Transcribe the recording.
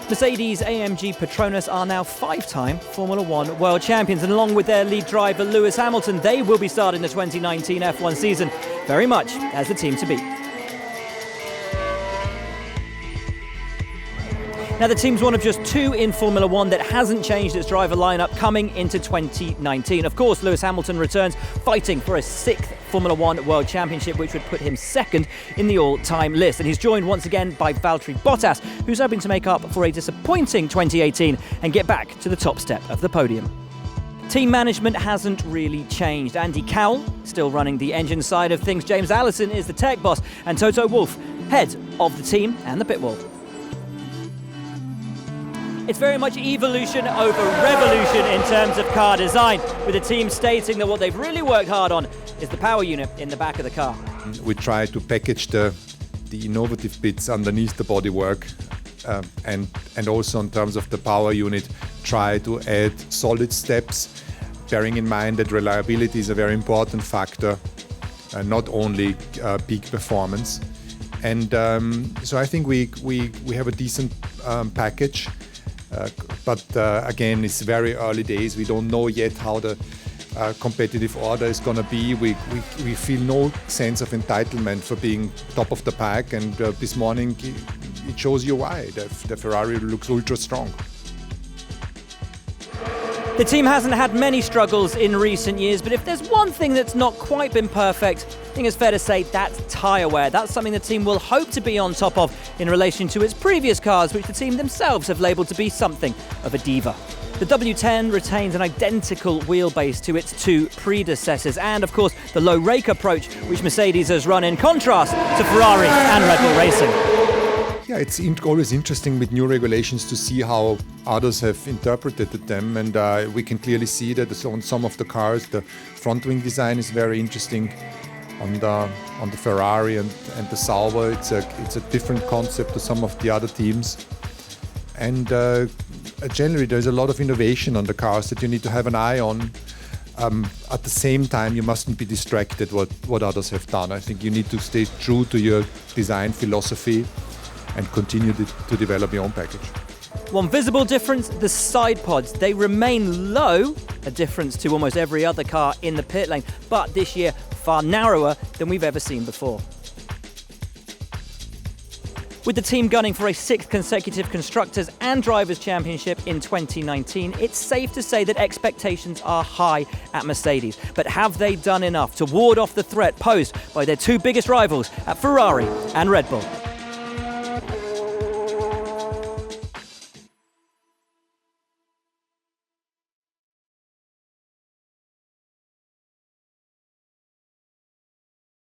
Mercedes-AMG Petronas are now 5-time Formula One world champions, and along with their lead driver Lewis Hamilton, they will be starting the 2019 F1 season very much as the team to beat. Now, the team's one of just two in Formula One that hasn't changed its driver lineup coming into 2019. Of course, Lewis Hamilton returns fighting for a 6th Formula One World Championship, which would put him 2nd in the all-time list. And he's joined once again by Valtteri Bottas, who's hoping to make up for a disappointing 2018 and get back to the top step of the podium. Team management hasn't really changed. Andy Cowell still running the engine side of things. James Allison is the tech boss, and Toto Wolff, head of the team and the pit wall. It's very much evolution over revolution in terms of car design, with the team stating that what they've really worked hard on is the power unit in the back of the car. We try to package the innovative bits underneath the bodywork, and also in terms of the power unit, try to add solid steps, bearing in mind that reliability is a very important factor, not only peak performance. And so I think we have a decent package. But again, it's very early days. We don't know yet how the competitive order is going to be. We feel no sense of entitlement for being top of the pack, and this morning it shows you why. The Ferrari looks ultra strong. The team hasn't had many struggles in recent years, but if there's one thing that's not quite been perfect, I think it's fair to say that's tyre wear. That's something the team will hope to be on top of in relation to its previous cars, which the team themselves have labelled to be something of a diva. The W10 retains an identical wheelbase to its two predecessors, and of course the low rake approach which Mercedes has run in contrast to Ferrari and Red Bull Racing. Yeah, it's always interesting with new regulations to see how others have interpreted them, and we can clearly see that on some of the cars the front wing design is very interesting. On the Ferrari and the Sauber, it's a different concept to some of the other teams, and generally there's a lot of innovation on the cars that you need to have an eye on. At the same time, you mustn't be distracted what others have done. I think you need to stay true to your design philosophy and continue to develop your own package. One visible difference, the side pods. They remain low, a difference to almost every other car in the pit lane, but this year far narrower than we've ever seen before. With the team gunning for a 6th consecutive Constructors and Drivers' Championship in 2019, it's safe to say that expectations are high at Mercedes. But have they done enough to ward off the threat posed by their two biggest rivals at Ferrari and Red Bull?